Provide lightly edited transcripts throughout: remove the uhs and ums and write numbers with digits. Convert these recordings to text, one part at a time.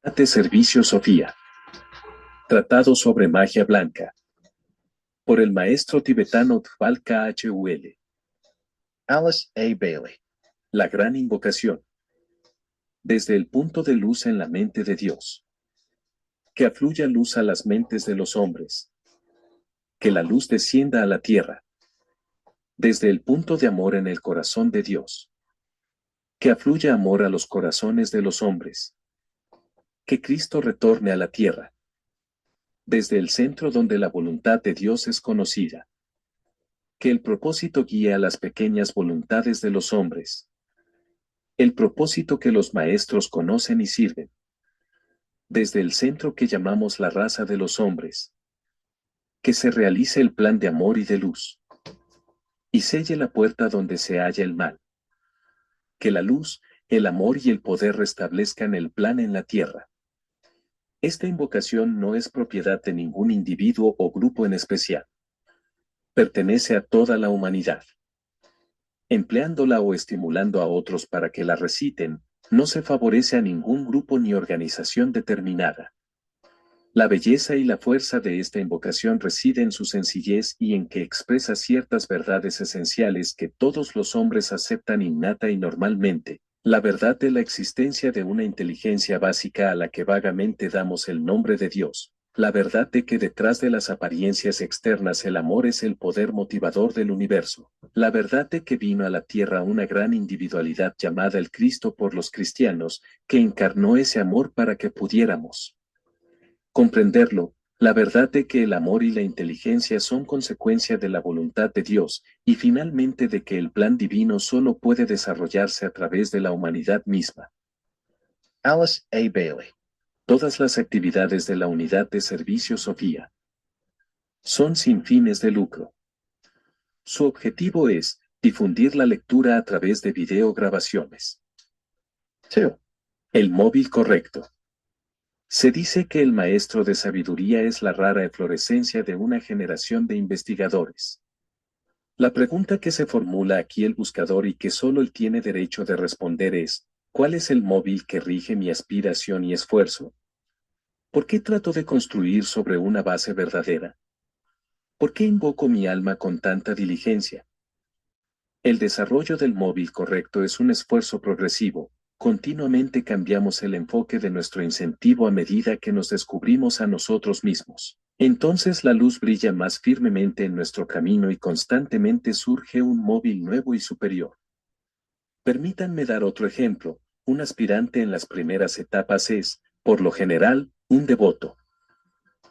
De Servicio Sofía. Tratado sobre magia blanca. Por el maestro tibetano Dhval Khul. Alice A. Bailey. La gran invocación. Desde el punto de luz en la mente de Dios. Que afluya luz a las mentes de los hombres. Que la luz descienda a la tierra. Desde el punto de amor en el corazón de Dios. Que afluya amor a los corazones de los hombres. Que Cristo retorne a la tierra. Desde el centro donde la voluntad de Dios es conocida. Que el propósito guíe a las pequeñas voluntades de los hombres. El propósito que los maestros conocen y sirven. Desde el centro que llamamos la raza de los hombres. Que se realice el plan de amor y de luz. Y selle la puerta donde se halla el mal. Que la luz, el amor y el poder restablezcan el plan en la tierra. Esta invocación no es propiedad de ningún individuo o grupo en especial. Pertenece a toda la humanidad. Empleándola o estimulando a otros para que la reciten, no se favorece a ningún grupo ni organización determinada. La belleza y la fuerza de esta invocación reside en su sencillez y en que expresa ciertas verdades esenciales que todos los hombres aceptan innata y normalmente. La verdad de la existencia de una inteligencia básica a la que vagamente damos el nombre de Dios. La verdad de que detrás de las apariencias externas el amor es el poder motivador del universo. La verdad de que vino a la tierra una gran individualidad llamada el Cristo por los cristianos, que encarnó ese amor para que pudiéramos comprenderlo, la verdad de que el amor y la inteligencia son consecuencia de la voluntad de Dios, y finalmente de que el plan divino solo puede desarrollarse a través de la humanidad misma. Alice A. Bailey. Todas las actividades de la unidad de servicio Sofía son sin fines de lucro. Su objetivo es difundir la lectura a través de videograbaciones. 2. El móvil correcto. Se dice que el maestro de sabiduría es la rara eflorescencia de una generación de investigadores. La pregunta que se formula aquí el buscador y que solo él tiene derecho de responder es, ¿cuál es el móvil que rige mi aspiración y esfuerzo? ¿Por qué trato de construir sobre una base verdadera? ¿Por qué invoco mi alma con tanta diligencia? El desarrollo del móvil correcto es un esfuerzo progresivo. Continuamente cambiamos el enfoque de nuestro incentivo a medida que nos descubrimos a nosotros mismos. Entonces la luz brilla más firmemente en nuestro camino y constantemente surge un móvil nuevo y superior. Permítanme dar otro ejemplo. Un aspirante en las primeras etapas es, por lo general, un devoto.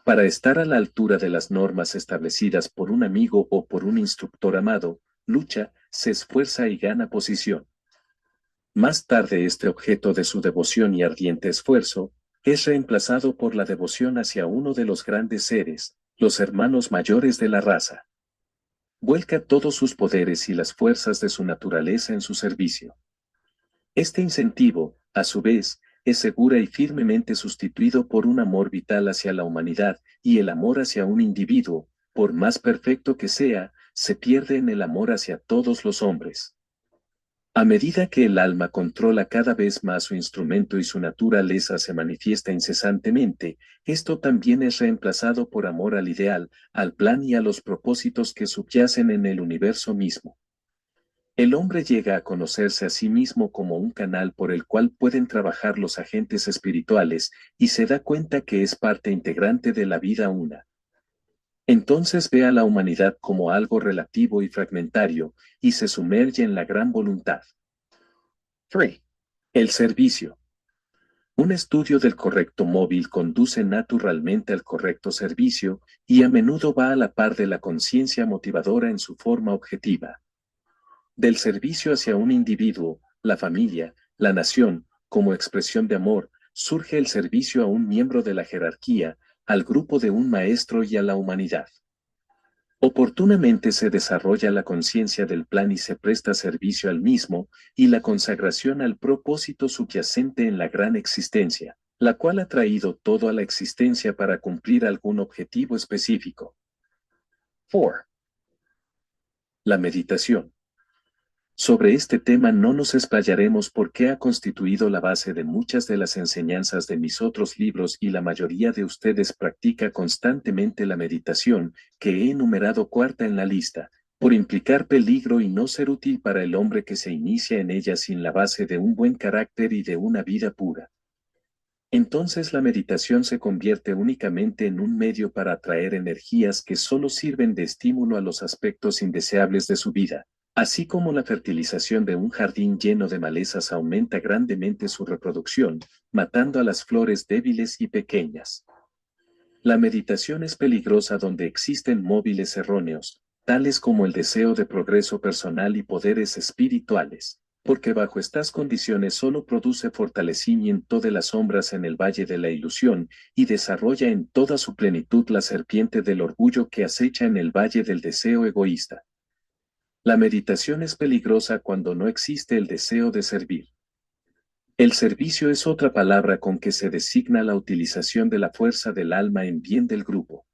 Para estar a la altura de las normas establecidas por un amigo o por un instructor amado, lucha, se esfuerza y gana posición. Más tarde este objeto de su devoción y ardiente esfuerzo, es reemplazado por la devoción hacia uno de los grandes seres, los hermanos mayores de la raza. Vuelca todos sus poderes y las fuerzas de su naturaleza en su servicio. Este incentivo, a su vez, es segura y firmemente sustituido por un amor vital hacia la humanidad, y el amor hacia un individuo, por más perfecto que sea, se pierde en el amor hacia todos los hombres. A medida que el alma controla cada vez más su instrumento y su naturaleza se manifiesta incesantemente, esto también es reemplazado por amor al ideal, al plan y a los propósitos que subyacen en el universo mismo. El hombre llega a conocerse a sí mismo como un canal por el cual pueden trabajar los agentes espirituales, y se da cuenta que es parte integrante de la vida una. Entonces ve a la humanidad como algo relativo y fragmentario, y se sumerge en la gran voluntad. 3. El servicio. Un estudio del correcto móvil conduce naturalmente al correcto servicio, y a menudo va a la par de la conciencia motivadora en su forma objetiva. Del servicio hacia un individuo, la familia, la nación, como expresión de amor, surge el servicio a un miembro de la jerarquía, al grupo de un maestro y a la humanidad. Oportunamente se desarrolla la conciencia del plan y se presta servicio al mismo, y la consagración al propósito subyacente en la gran existencia, la cual ha traído todo a la existencia para cumplir algún objetivo específico. 4. La meditación. Sobre este tema no nos explayaremos porque ha constituido la base de muchas de las enseñanzas de mis otros libros y la mayoría de ustedes practica constantemente la meditación, que he enumerado cuarta en la lista, por implicar peligro y no ser útil para el hombre que se inicia en ella sin la base de un buen carácter y de una vida pura. Entonces la meditación se convierte únicamente en un medio para atraer energías que solo sirven de estímulo a los aspectos indeseables de su vida. Así como la fertilización de un jardín lleno de malezas aumenta grandemente su reproducción, matando a las flores débiles y pequeñas. La meditación es peligrosa donde existen móviles erróneos, tales como el deseo de progreso personal y poderes espirituales, porque bajo estas condiciones solo produce fortalecimiento de las sombras en el valle de la ilusión y desarrolla en toda su plenitud la serpiente del orgullo que acecha en el valle del deseo egoísta. La meditación es peligrosa cuando no existe el deseo de servir. El servicio es otra palabra con que se designa la utilización de la fuerza del alma en bien del grupo.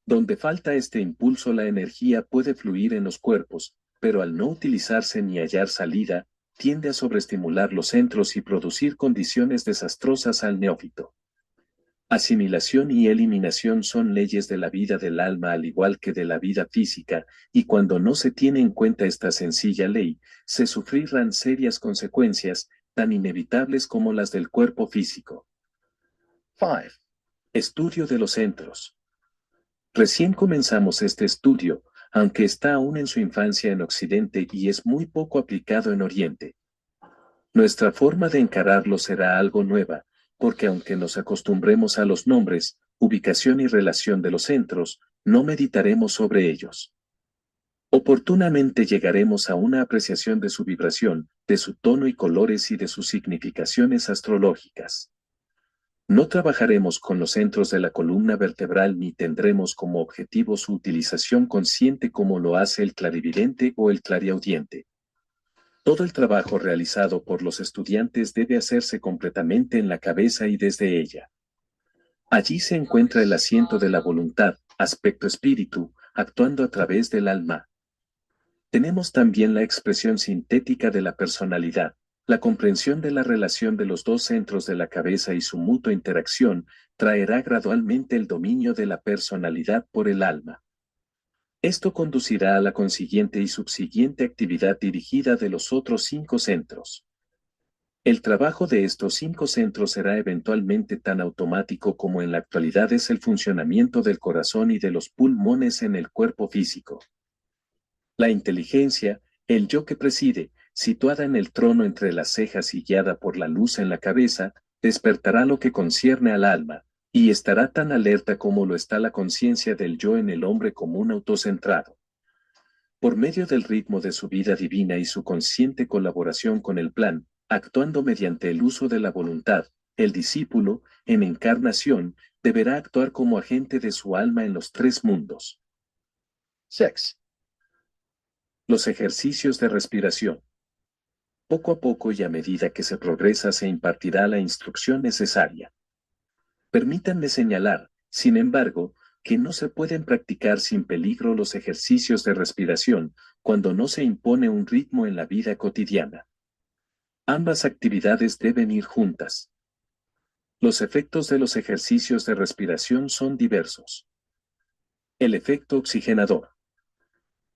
Donde falta este impulso, la energía puede fluir en los cuerpos, pero al no utilizarse ni hallar salida, tiende a sobreestimular los centros y producir condiciones desastrosas al neófito. Asimilación y eliminación son leyes de la vida del alma al igual que de la vida física, y cuando no se tiene en cuenta esta sencilla ley, se sufrirán serias consecuencias, tan inevitables como las del cuerpo físico. 5. Estudio de los centros. Recién comenzamos este estudio, aunque está aún en su infancia en Occidente y es muy poco aplicado en Oriente. Nuestra forma de encararlo será algo nueva, porque aunque nos acostumbremos a los nombres, ubicación y relación de los centros, no meditaremos sobre ellos. Oportunamente llegaremos a una apreciación de su vibración, de su tono y colores y de sus significaciones astrológicas. No trabajaremos con los centros de la columna vertebral ni tendremos como objetivo su utilización consciente como lo hace el clarividente o el clariaudiente. Todo el trabajo realizado por los estudiantes debe hacerse completamente en la cabeza y desde ella. Allí se encuentra el asiento de la voluntad, aspecto espíritu, actuando a través del alma. Tenemos también la expresión sintética de la personalidad, la comprensión de la relación de los dos centros de la cabeza y su mutua interacción, traerá gradualmente el dominio de la personalidad por el alma. Esto conducirá a la consiguiente y subsiguiente actividad dirigida de los otros 5 centros. El trabajo de estos 5 centros será eventualmente tan automático como en la actualidad es el funcionamiento del corazón y de los pulmones en el cuerpo físico. La inteligencia, el yo que preside, situada en el trono entre las cejas y guiada por la luz en la cabeza, despertará lo que concierne al alma, y estará tan alerta como lo está la conciencia del yo en el hombre común autocentrado. Por medio del ritmo de su vida divina y su consciente colaboración con el plan, actuando mediante el uso de la voluntad, el discípulo, en encarnación, deberá actuar como agente de su alma en los 3 mundos. 6. Los ejercicios de respiración. Poco a poco y a medida que se progresa se impartirá la instrucción necesaria. Permítanme señalar, sin embargo, que no se pueden practicar sin peligro los ejercicios de respiración cuando no se impone un ritmo en la vida cotidiana. Ambas actividades deben ir juntas. Los efectos de los ejercicios de respiración son diversos. El efecto oxigenador.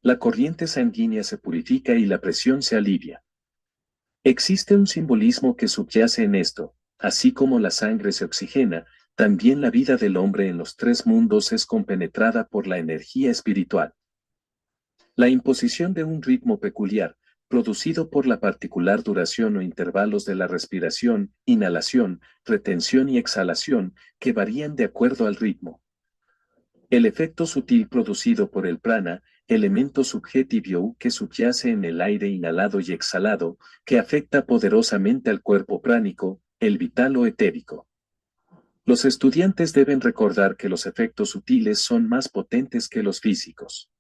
La corriente sanguínea se purifica y la presión se alivia. Existe un simbolismo que subyace en esto, así como la sangre se oxigena, también la vida del hombre en los 3 mundos es compenetrada por la energía espiritual. La imposición de un ritmo peculiar, producido por la particular duración o intervalos de la respiración, inhalación, retención y exhalación, que varían de acuerdo al ritmo. El efecto sutil producido por el prana, elemento subjetivo que subyace en el aire inhalado y exhalado, que afecta poderosamente al cuerpo pránico, el vital o etérico. Los estudiantes deben recordar que los efectos sutiles son más potentes que los físicos.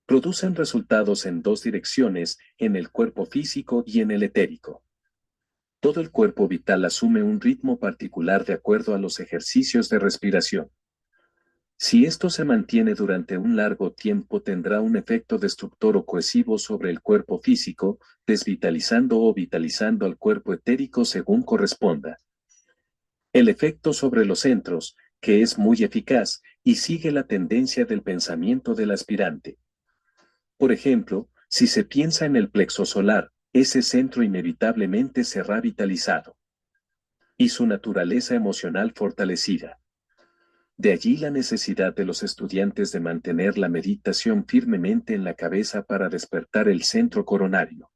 Producen resultados en 2 direcciones, en el cuerpo físico y en el etérico. Todo el cuerpo vital asume un ritmo particular de acuerdo a los ejercicios de respiración. Si esto se mantiene durante un largo tiempo tendrá un efecto destructor o cohesivo sobre el cuerpo físico, desvitalizando o vitalizando al cuerpo etérico según corresponda. El efecto sobre los centros, que es muy eficaz, y sigue la tendencia del pensamiento del aspirante. Por ejemplo, si se piensa en el plexo solar, ese centro inevitablemente será vitalizado. Y su naturaleza emocional fortalecida. De allí la necesidad de los estudiantes de mantener la meditación firmemente en la cabeza para despertar el centro coronario.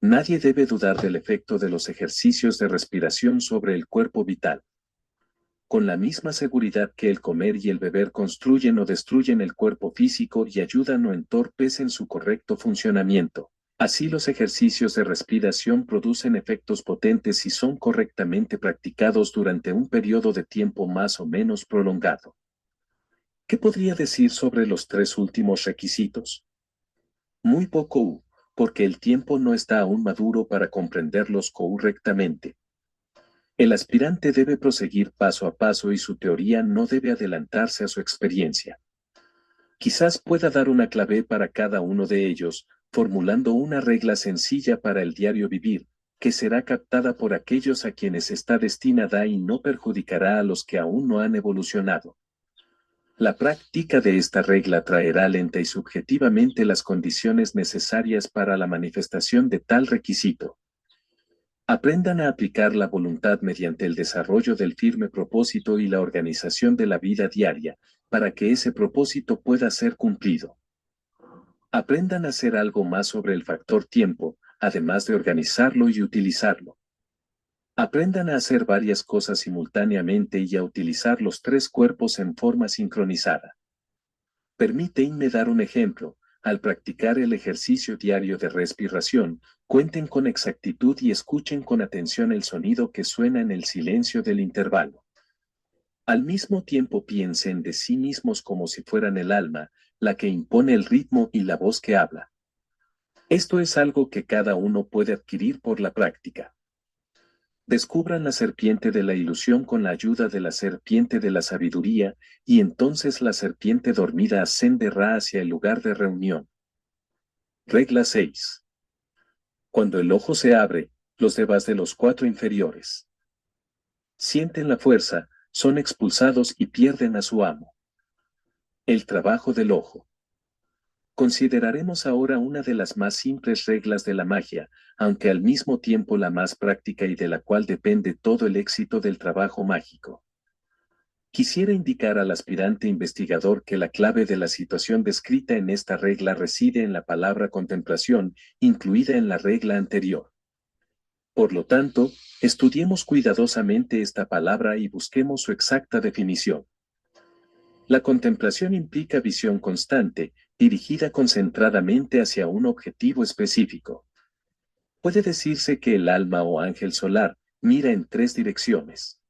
Nadie debe dudar del efecto de los ejercicios de respiración sobre el cuerpo vital. Con la misma seguridad que el comer y el beber construyen o destruyen el cuerpo físico y ayudan o entorpecen su correcto funcionamiento. Así los ejercicios de respiración producen efectos potentes si son correctamente practicados durante un periodo de tiempo más o menos prolongado. ¿Qué podría decir sobre los tres últimos requisitos? Muy poco, porque el tiempo no está aún maduro para comprenderlos correctamente. El aspirante debe proseguir paso a paso y su teoría no debe adelantarse a su experiencia. Quizás pueda dar una clave para cada uno de ellos, formulando una regla sencilla para el diario vivir, que será captada por aquellos a quienes está destinada y no perjudicará a los que aún no han evolucionado. La práctica de esta regla traerá lenta y subjetivamente las condiciones necesarias para la manifestación de tal requisito. Aprendan a aplicar la voluntad mediante el desarrollo del firme propósito y la organización de la vida diaria, para que ese propósito pueda ser cumplido. Aprendan a hacer algo más sobre el factor tiempo, además de organizarlo y utilizarlo. Aprendan a hacer varias cosas simultáneamente y a utilizar los tres cuerpos en forma sincronizada. Permítanme dar un ejemplo. Al practicar el ejercicio diario de respiración, cuenten con exactitud y escuchen con atención el sonido que suena en el silencio del intervalo. Al mismo tiempo piensen de sí mismos como si fueran el alma, la que impone el ritmo y la voz que habla. Esto es algo que cada uno puede adquirir por la práctica. Descubran la serpiente de la ilusión con la ayuda de la serpiente de la sabiduría, y entonces la serpiente dormida ascenderá hacia el lugar de reunión. Regla 6. Cuando el ojo se abre, los devas de los cuatro inferiores sienten la fuerza, son expulsados y pierden a su amo. El trabajo del ojo. Consideraremos ahora una de las más simples reglas de la magia, aunque al mismo tiempo la más práctica y de la cual depende todo el éxito del trabajo mágico. Quisiera indicar al aspirante investigador que la clave de la situación descrita en esta regla reside en la palabra contemplación, incluida en la regla anterior. Por lo tanto, estudiemos cuidadosamente esta palabra y busquemos su exacta definición. La contemplación implica visión constante, dirigida concentradamente hacia un objetivo específico. Puede decirse que el alma o ángel solar mira en tres direcciones.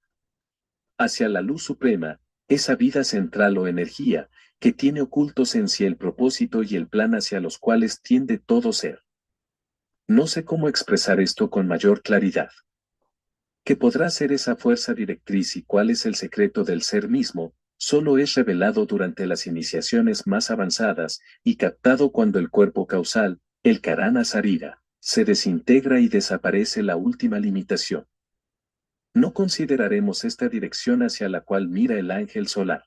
Hacia la luz suprema, esa vida central o energía, que tiene ocultos en sí el propósito y el plan hacia los cuales tiende todo ser. No sé cómo expresar esto con mayor claridad. ¿Qué podrá ser esa fuerza directriz y cuál es el secreto del ser mismo? Solo es revelado durante las iniciaciones más avanzadas y captado cuando el cuerpo causal, el karana sarira, se desintegra y desaparece la última limitación. No consideraremos esta dirección hacia la cual mira el ángel solar.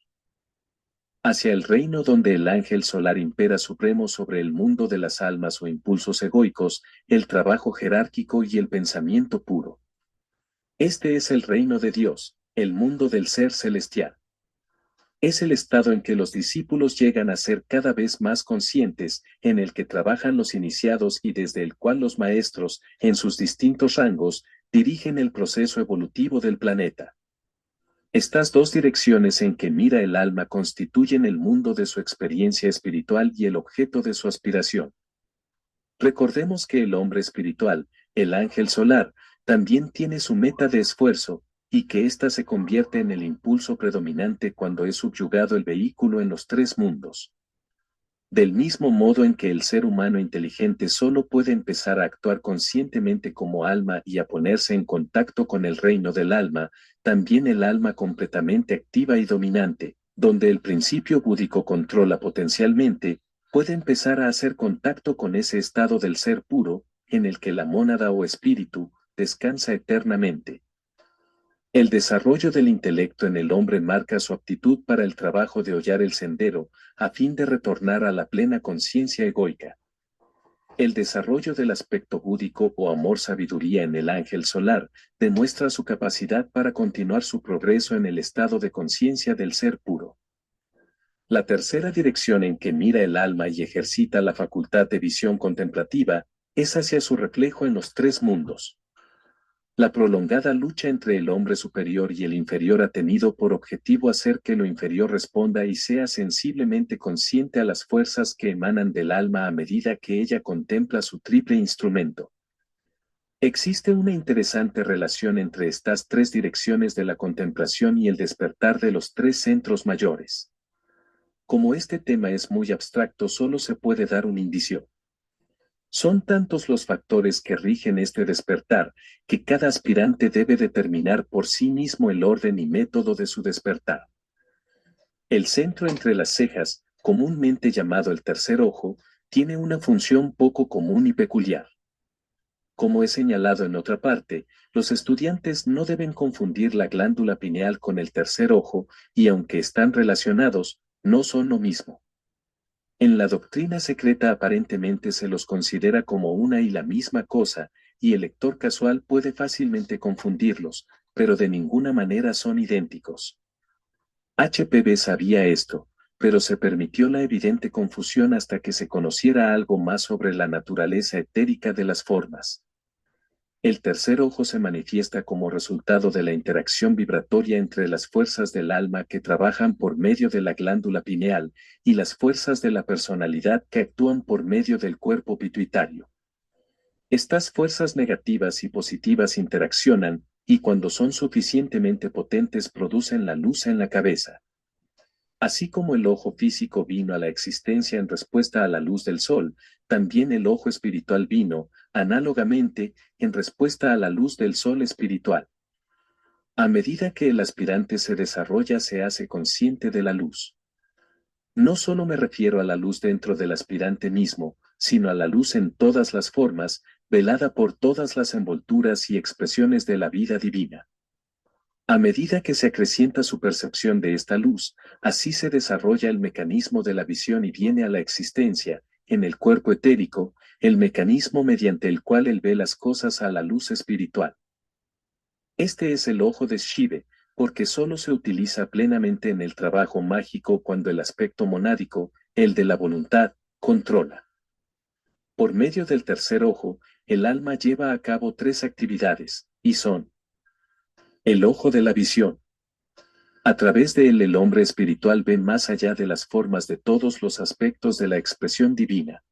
Hacia el reino donde el ángel solar impera supremo sobre el mundo de las almas o impulsos egoicos, el trabajo jerárquico y el pensamiento puro. Este es el reino de Dios, el mundo del ser celestial. Es el estado en que los discípulos llegan a ser cada vez más conscientes, en el que trabajan los iniciados y desde el cual los maestros, en sus distintos rangos, dirigen el proceso evolutivo del planeta. Estas dos direcciones en que mira el alma constituyen el mundo de su experiencia espiritual y el objeto de su aspiración. Recordemos que el hombre espiritual, el ángel solar, también tiene su meta de esfuerzo, y que ésta se convierte en el impulso predominante cuando es subyugado el vehículo en los tres mundos. Del mismo modo en que el ser humano inteligente solo puede empezar a actuar conscientemente como alma y a ponerse en contacto con el reino del alma, también el alma completamente activa y dominante, donde el principio búdico controla potencialmente, puede empezar a hacer contacto con ese estado del ser puro, en el que la mónada o espíritu descansa eternamente. El desarrollo del intelecto en el hombre marca su aptitud para el trabajo de hollar el sendero, a fin de retornar a la plena conciencia egoica. El desarrollo del aspecto búdico o amor-sabiduría en el ángel solar demuestra su capacidad para continuar su progreso en el estado de conciencia del ser puro. La tercera dirección en que mira el alma y ejercita la facultad de visión contemplativa es hacia su reflejo en los tres mundos. La prolongada lucha entre el hombre superior y el inferior ha tenido por objetivo hacer que lo inferior responda y sea sensiblemente consciente a las fuerzas que emanan del alma a medida que ella contempla su triple instrumento. Existe una interesante relación entre estas tres direcciones de la contemplación y el despertar de los tres centros mayores. Como este tema es muy abstracto, solo se puede dar un indicio. Son tantos los factores que rigen este despertar, que cada aspirante debe determinar por sí mismo el orden y método de su despertar. El centro entre las cejas, comúnmente llamado el tercer ojo, tiene una función poco común y peculiar. Como he señalado en otra parte, los estudiantes no deben confundir la glándula pineal con el tercer ojo, y aunque están relacionados, no son lo mismo. En la doctrina secreta aparentemente se los considera como una y la misma cosa, y el lector casual puede fácilmente confundirlos, pero de ninguna manera son idénticos. HPB sabía esto, pero se permitió la evidente confusión hasta que se conociera algo más sobre la naturaleza etérica de las formas. El tercer ojo se manifiesta como resultado de la interacción vibratoria entre las fuerzas del alma que trabajan por medio de la glándula pineal y las fuerzas de la personalidad que actúan por medio del cuerpo pituitario. Estas fuerzas negativas y positivas interaccionan, y cuando son suficientemente potentes producen la luz en la cabeza. Así como el ojo físico vino a la existencia en respuesta a la luz del sol, también el ojo espiritual vino, análogamente, en respuesta a la luz del sol espiritual. A medida que el aspirante se desarrolla, se hace consciente de la luz. No solo me refiero a la luz dentro del aspirante mismo, sino a la luz en todas las formas, velada por todas las envolturas y expresiones de la vida divina. A medida que se acrecienta su percepción de esta luz, así se desarrolla el mecanismo de la visión y viene a la existencia, en el cuerpo etérico, el mecanismo mediante el cual él ve las cosas a la luz espiritual. Este es el ojo de Shive, porque solo se utiliza plenamente en el trabajo mágico cuando el aspecto monádico, el de la voluntad, controla. Por medio del tercer ojo, el alma lleva a cabo tres actividades, y son: el ojo de la visión. A través de él el hombre espiritual ve más allá de las formas de todos los aspectos de la expresión divina.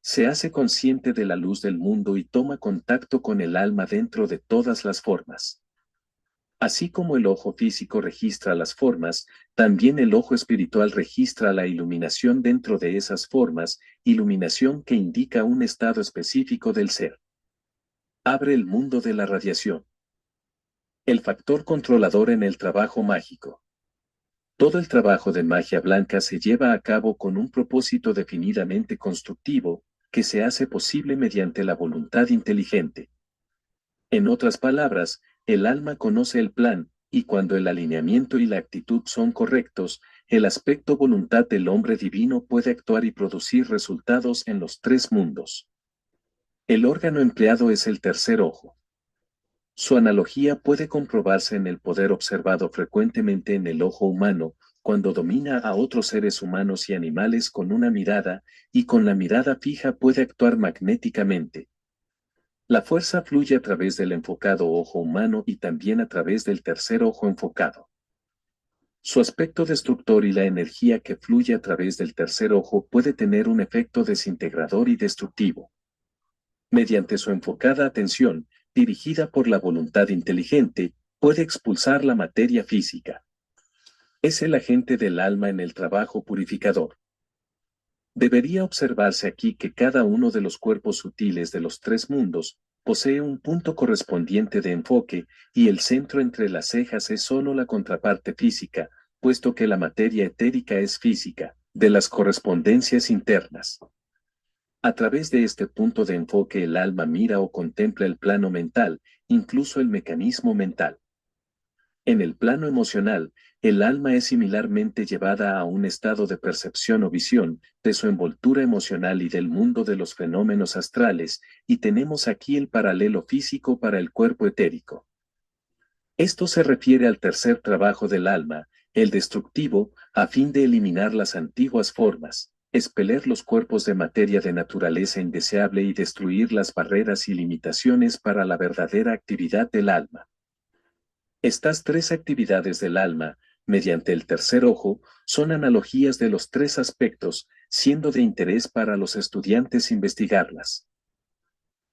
Se hace consciente de la luz del mundo y toma contacto con el alma dentro de todas las formas. Así como el ojo físico registra las formas, también el ojo espiritual registra la iluminación dentro de esas formas, iluminación que indica un estado específico del ser. Abre el mundo de la radiación. El factor controlador en el trabajo mágico. Todo el trabajo de magia blanca se lleva a cabo con un propósito definidamente constructivo, que se hace posible mediante la voluntad inteligente. En otras palabras, el alma conoce el plan, y cuando el alineamiento y la actitud son correctos, el aspecto voluntad del hombre divino puede actuar y producir resultados en los tres mundos. El órgano empleado es el tercer ojo. Su analogía puede comprobarse en el poder observado frecuentemente en el ojo humano, cuando domina a otros seres humanos y animales con una mirada, y con la mirada fija puede actuar magnéticamente. La fuerza fluye a través del enfocado ojo humano y también a través del tercer ojo enfocado. Su aspecto destructor y la energía que fluye a través del tercer ojo puede tener un efecto desintegrador y destructivo. Mediante su enfocada atención, dirigida por la voluntad inteligente, puede expulsar la materia física. Es el agente del alma en el trabajo purificador. Debería observarse aquí que cada uno de los cuerpos sutiles de los tres mundos posee un punto correspondiente de enfoque, y el centro entre las cejas es solo la contraparte física, puesto que la materia etérica es física, de las correspondencias internas. A través de este punto de enfoque el alma mira o contempla el plano mental, incluso el mecanismo mental. En el plano emocional, el alma es similarmente llevada a un estado de percepción o visión de su envoltura emocional y del mundo de los fenómenos astrales, y tenemos aquí el paralelo físico para el cuerpo etérico. Esto se refiere al tercer trabajo del alma, el destructivo, a fin de eliminar las antiguas formas, expeler los cuerpos de materia de naturaleza indeseable y destruir las barreras y limitaciones para la verdadera actividad del alma. Estas tres actividades del alma, mediante el tercer ojo, son analogías de los tres aspectos, siendo de interés para los estudiantes investigarlas.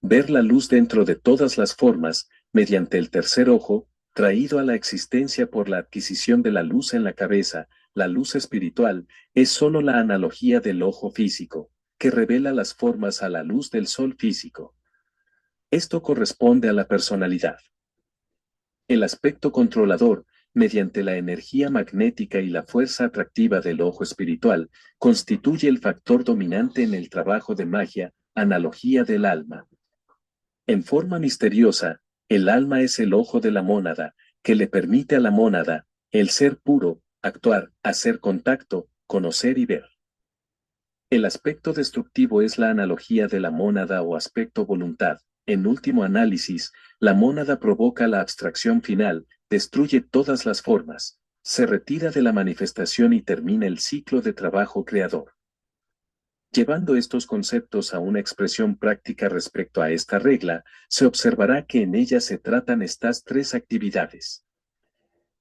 Ver la luz dentro de todas las formas, mediante el tercer ojo, traído a la existencia por la adquisición de la luz en la cabeza, la luz espiritual, es sólo la analogía del ojo físico, que revela las formas a la luz del sol físico. Esto corresponde a la personalidad. El aspecto controlador, mediante la energía magnética y la fuerza atractiva del ojo espiritual, constituye el factor dominante en el trabajo de magia, analogía del alma. En forma misteriosa, el alma es el ojo de la mónada, que le permite a la mónada, el ser puro, actuar, hacer contacto, conocer y ver. El aspecto destructivo es la analogía de la mónada o aspecto voluntad. En último análisis, la mónada provoca la abstracción final, destruye todas las formas, se retira de la manifestación y termina el ciclo de trabajo creador. Llevando estos conceptos a una expresión práctica respecto a esta regla, se observará que en ella se tratan estas tres actividades.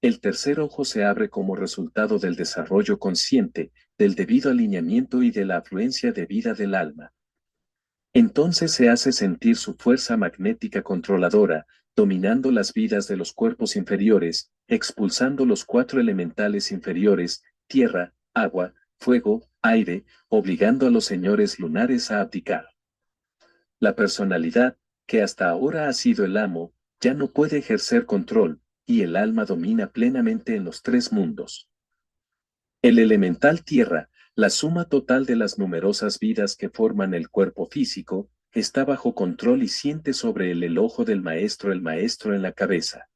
El tercer ojo se abre como resultado del desarrollo consciente, del debido alineamiento y de la afluencia de vida del alma. Entonces se hace sentir su fuerza magnética controladora, dominando las vidas de los cuerpos inferiores, expulsando los cuatro elementales inferiores, tierra, agua, fuego, aire, obligando a los señores lunares a abdicar. La personalidad, que hasta ahora ha sido el amo, ya no puede ejercer control, y el alma domina plenamente en los tres mundos. El elemental tierra, la suma total de las numerosas vidas que forman el cuerpo físico, está bajo control y siente sobre él el ojo del maestro en la cabeza.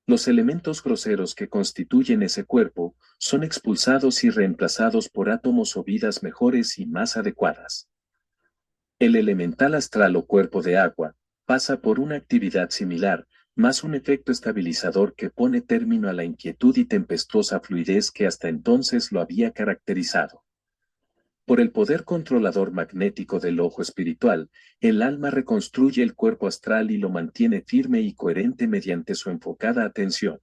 Los elementos groseros que constituyen ese cuerpo son expulsados y reemplazados por átomos o vidas mejores y más adecuadas. El elemental astral o cuerpo de agua pasa por una actividad similar, más un efecto estabilizador que pone término a la inquietud y tempestuosa fluidez que hasta entonces lo había caracterizado. Por el poder controlador magnético del ojo espiritual, el alma reconstruye el cuerpo astral y lo mantiene firme y coherente mediante su enfocada atención.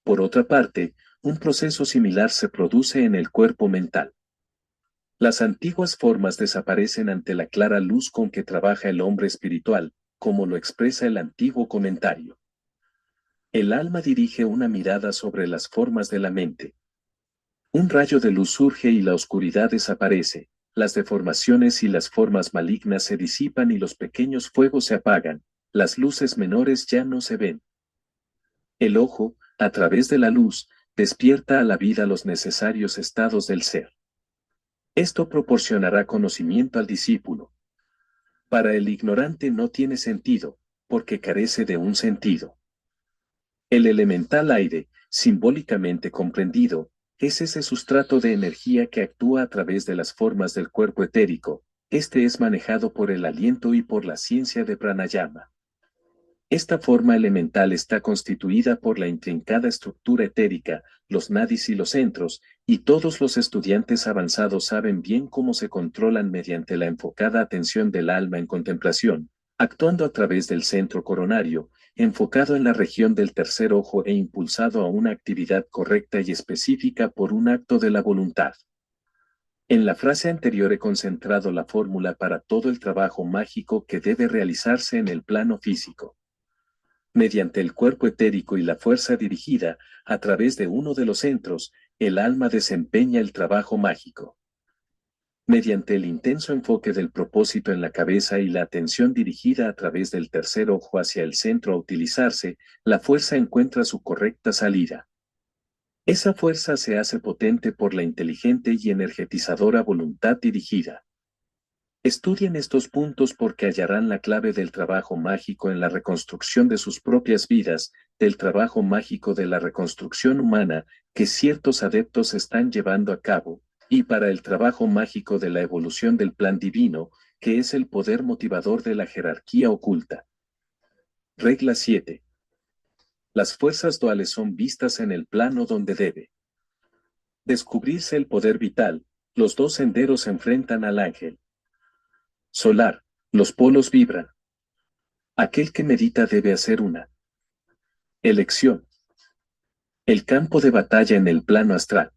Por otra parte, un proceso similar se produce en el cuerpo mental. Las antiguas formas desaparecen ante la clara luz con que trabaja el hombre espiritual, como lo expresa el antiguo comentario. El alma dirige una mirada sobre las formas de la mente. Un rayo de luz surge y la oscuridad desaparece, las deformaciones y las formas malignas se disipan y los pequeños fuegos se apagan, las luces menores ya no se ven. El ojo, a través de la luz, despierta a la vida los necesarios estados del ser. Esto proporcionará conocimiento al discípulo. Para el ignorante no tiene sentido, porque carece de un sentido. El elemental aire, simbólicamente comprendido, es ese sustrato de energía que actúa a través de las formas del cuerpo etérico. Este es manejado por el aliento y por la ciencia de pranayama. Esta forma elemental está constituida por la intrincada estructura etérica, los nadis y los centros, y todos los estudiantes avanzados saben bien cómo se controlan mediante la enfocada atención del alma en contemplación, actuando a través del centro coronario, enfocado en la región del tercer ojo e impulsado a una actividad correcta y específica por un acto de la voluntad. En la frase anterior he concentrado la fórmula para todo el trabajo mágico que debe realizarse en el plano físico. Mediante el cuerpo etérico y la fuerza dirigida, a través de uno de los centros, el alma desempeña el trabajo mágico. Mediante el intenso enfoque del propósito en la cabeza y la atención dirigida a través del tercer ojo hacia el centro a utilizarse, la fuerza encuentra su correcta salida. Esa fuerza se hace potente por la inteligente y energetizadora voluntad dirigida. Estudien estos puntos porque hallarán la clave del trabajo mágico en la reconstrucción de sus propias vidas, del trabajo mágico de la reconstrucción humana que ciertos adeptos están llevando a cabo, y para el trabajo mágico de la evolución del plan divino, que es el poder motivador de la jerarquía oculta. Regla 7. Las fuerzas duales son vistas en el plano donde debe descubrirse el poder vital. Los dos senderos se enfrentan al ángel solar. Los polos vibran. Aquel que medita debe hacer una elección. El campo de batalla en el plano astral.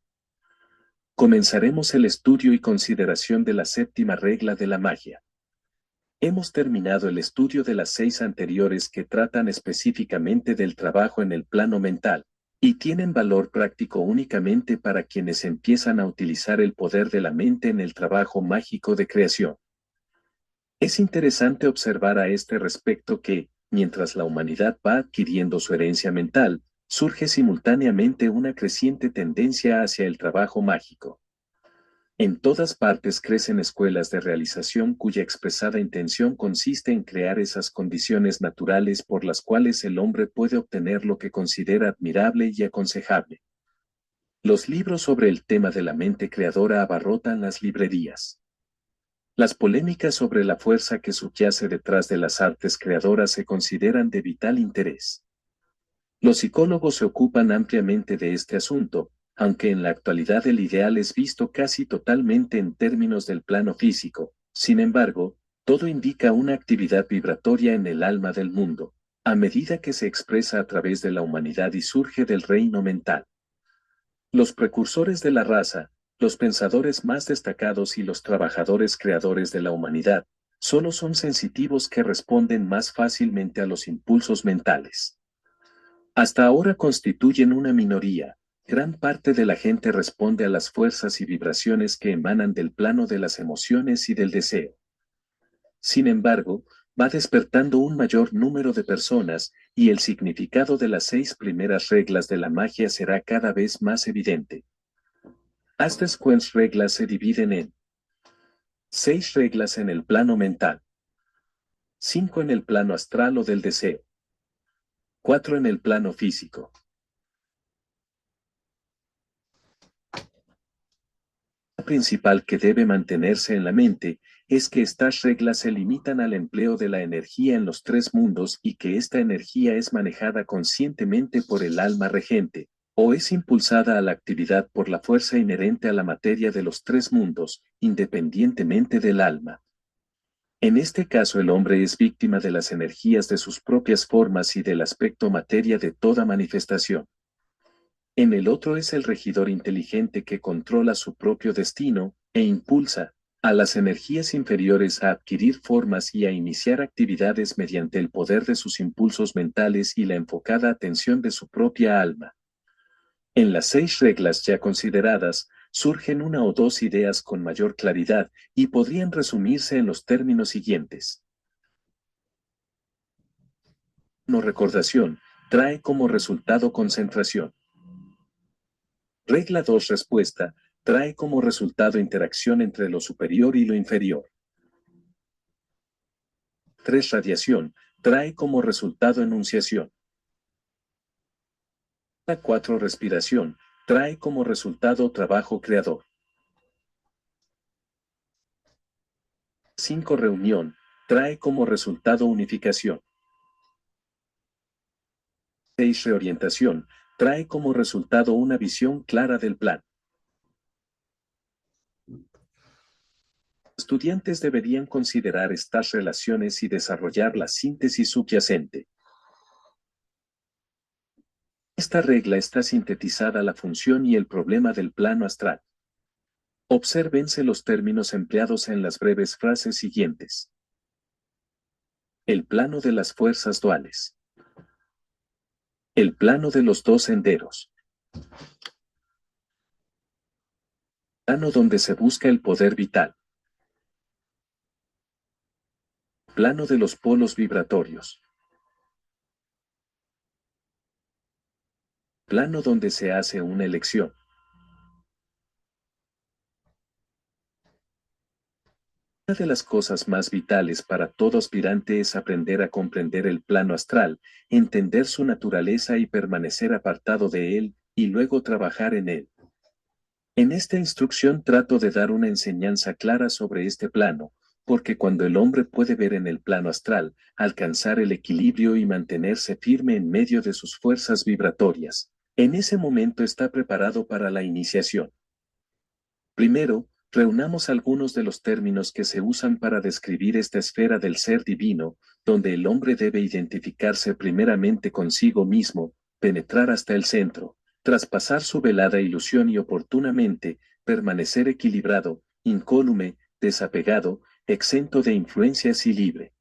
Comenzaremos el estudio y consideración de la séptima regla de la magia. Hemos terminado el estudio de las 6 anteriores que tratan específicamente del trabajo en el plano mental, y tienen valor práctico únicamente para quienes empiezan a utilizar el poder de la mente en el trabajo mágico de creación. Es interesante observar a este respecto que, mientras la humanidad va adquiriendo su herencia mental, surge simultáneamente una creciente tendencia hacia el trabajo mágico. En todas partes crecen escuelas de realización cuya expresada intención consiste en crear esas condiciones naturales por las cuales el hombre puede obtener lo que considera admirable y aconsejable. Los libros sobre el tema de la mente creadora abarrotan las librerías. Las polémicas sobre la fuerza que subyace detrás de las artes creadoras se consideran de vital interés. Los psicólogos se ocupan ampliamente de este asunto, aunque en la actualidad el ideal es visto casi totalmente en términos del plano físico. Sin embargo, todo indica una actividad vibratoria en el alma del mundo, a medida que se expresa a través de la humanidad y surge del reino mental. Los precursores de la raza, los pensadores más destacados y los trabajadores creadores de la humanidad, solo son sensitivos que responden más fácilmente a los impulsos mentales. Hasta ahora constituyen una minoría. Gran parte de la gente responde a las fuerzas y vibraciones que emanan del plano de las emociones y del deseo. Sin embargo, va despertando un mayor número de personas, y el significado de las 6 primeras reglas de la magia será cada vez más evidente. Estas reglas se dividen en 6 reglas en el plano mental, 5 en el plano astral o del deseo, 4 en el plano físico. La principal que debe mantenerse en la mente es que estas reglas se limitan al empleo de la energía en los 3 mundos y que esta energía es manejada conscientemente por el alma regente, o es impulsada a la actividad por la fuerza inherente a la materia de los 3 mundos, independientemente del alma. En este caso el hombre es víctima de las energías de sus propias formas y del aspecto materia de toda manifestación. En el otro es el regidor inteligente que controla su propio destino, e impulsa a las energías inferiores a adquirir formas y a iniciar actividades mediante el poder de sus impulsos mentales y la enfocada atención de su propia alma. En las 6 reglas ya consideradas, surgen una o dos ideas con mayor claridad, y podrían resumirse en los términos siguientes. No recordación, trae como resultado concentración. Regla 2 respuesta, trae como resultado interacción entre lo superior y lo inferior. 3 radiación, trae como resultado enunciación. 4 respiración, trae como resultado trabajo creador. 5 reunión, trae como resultado unificación. 6 reorientación, trae como resultado una visión clara del plan. Estudiantes deberían considerar estas relaciones y desarrollar la síntesis subyacente. Esta regla está sintetizada la función y el problema del plano astral. Obsérvense los términos empleados en las breves frases siguientes. El plano de las fuerzas duales. El plano de los dos senderos. Plano donde se busca el poder vital. Plano de los polos vibratorios. plano donde se hace una elección. Una de las cosas más vitales para todo aspirante es aprender a comprender el plano astral, entender su naturaleza y permanecer apartado de él, y luego trabajar en él. En esta instrucción trato de dar una enseñanza clara sobre este plano, porque cuando el hombre puede ver en el plano astral, alcanzar el equilibrio y mantenerse firme en medio de sus fuerzas vibratorias, en ese momento está preparado para la iniciación. Primero, reunamos algunos de los términos que se usan para describir esta esfera del ser divino, donde el hombre debe identificarse primeramente consigo mismo, penetrar hasta el centro, traspasar su velada ilusión y oportunamente permanecer equilibrado, incólume, desapegado, exento de influencias y libre.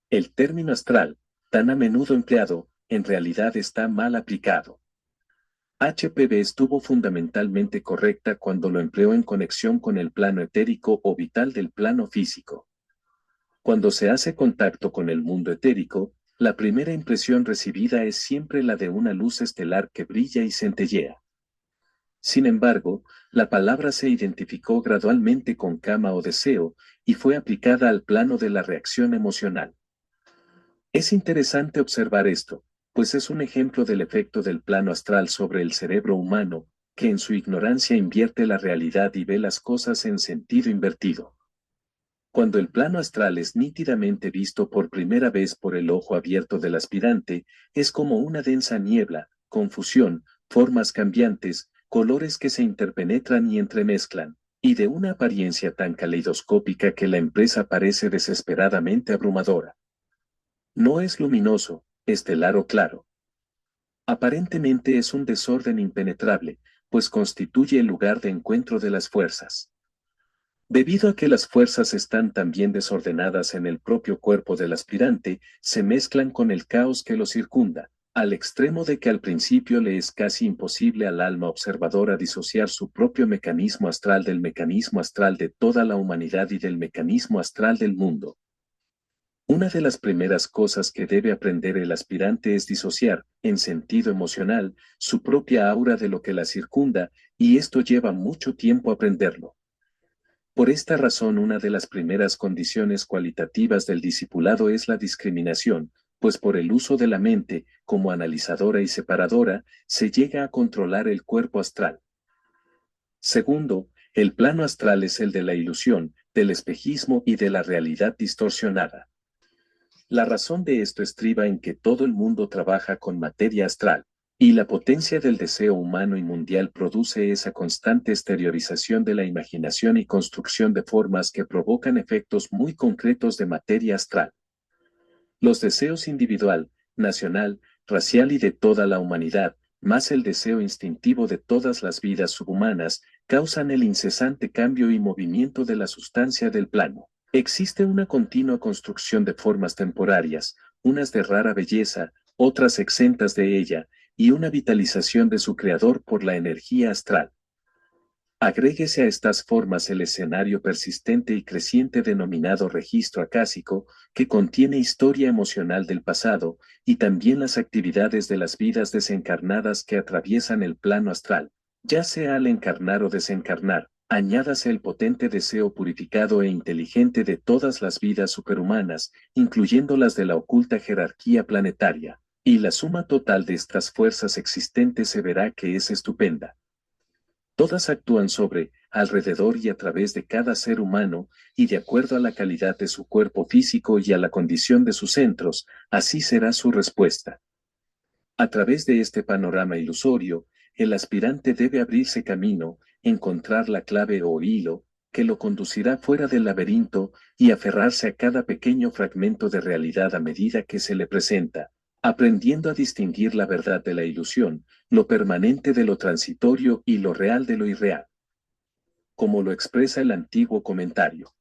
El término astral, tan a menudo empleado, en realidad está mal aplicado. HPV estuvo fundamentalmente correcta cuando lo empleó en conexión con el plano etérico o vital del plano físico. Cuando se hace contacto con el mundo etérico, la primera impresión recibida es siempre la de una luz estelar que brilla y centellea. Sin embargo, la palabra se identificó gradualmente con kama o deseo, y fue aplicada al plano de la reacción emocional. Es interesante observar esto, pues es un ejemplo del efecto del plano astral sobre el cerebro humano, que en su ignorancia invierte la realidad y ve las cosas en sentido invertido. Cuando el plano astral es nítidamente visto por primera vez por el ojo abierto del aspirante, es como una densa niebla, confusión, formas cambiantes, colores que se interpenetran y entremezclan, y de una apariencia tan caleidoscópica que la empresa parece desesperadamente abrumadora. No es luminoso, estelar o claro. Aparentemente es un desorden impenetrable, pues constituye el lugar de encuentro de las fuerzas. Debido a que las fuerzas están también desordenadas en el propio cuerpo del aspirante, se mezclan con el caos que lo circunda, al extremo de que al principio le es casi imposible al alma observadora disociar su propio mecanismo astral del mecanismo astral de toda la humanidad y del mecanismo astral del mundo. Una de las primeras cosas que debe aprender el aspirante es disociar, en sentido emocional, su propia aura de lo que la circunda, y esto lleva mucho tiempo aprenderlo. Por esta razón, una de las primeras condiciones cualitativas del discipulado es la discriminación, pues por el uso de la mente, como analizadora y separadora, se llega a controlar el cuerpo astral. Segundo, el plano astral es el de la ilusión, del espejismo y de la realidad distorsionada. La razón de esto estriba en que todo el mundo trabaja con materia astral, y la potencia del deseo humano y mundial produce esa constante exteriorización de la imaginación y construcción de formas que provocan efectos muy concretos de materia astral. Los deseos individual, nacional, racial y de toda la humanidad, más el deseo instintivo de todas las vidas subhumanas, causan el incesante cambio y movimiento de la sustancia del plano. Existe una continua construcción de formas temporarias, unas de rara belleza, otras exentas de ella, y una vitalización de su creador por la energía astral. Agréguese a estas formas el escenario persistente y creciente denominado registro acásico, que contiene historia emocional del pasado, y también las actividades de las vidas desencarnadas que atraviesan el plano astral, ya sea al encarnar o desencarnar. Añádase el potente deseo purificado e inteligente de todas las vidas superhumanas, incluyendo las de la oculta jerarquía planetaria, y la suma total de estas fuerzas existentes se verá que es estupenda. Todas actúan sobre, alrededor y a través de cada ser humano, y de acuerdo a la calidad de su cuerpo físico y a la condición de sus centros, así será su respuesta. A través de este panorama ilusorio, el aspirante debe abrirse camino, encontrar la clave o hilo, que lo conducirá fuera del laberinto, y aferrarse a cada pequeño fragmento de realidad a medida que se le presenta, aprendiendo a distinguir la verdad de la ilusión, lo permanente de lo transitorio y lo real de lo irreal. Como lo expresa el antiguo comentario.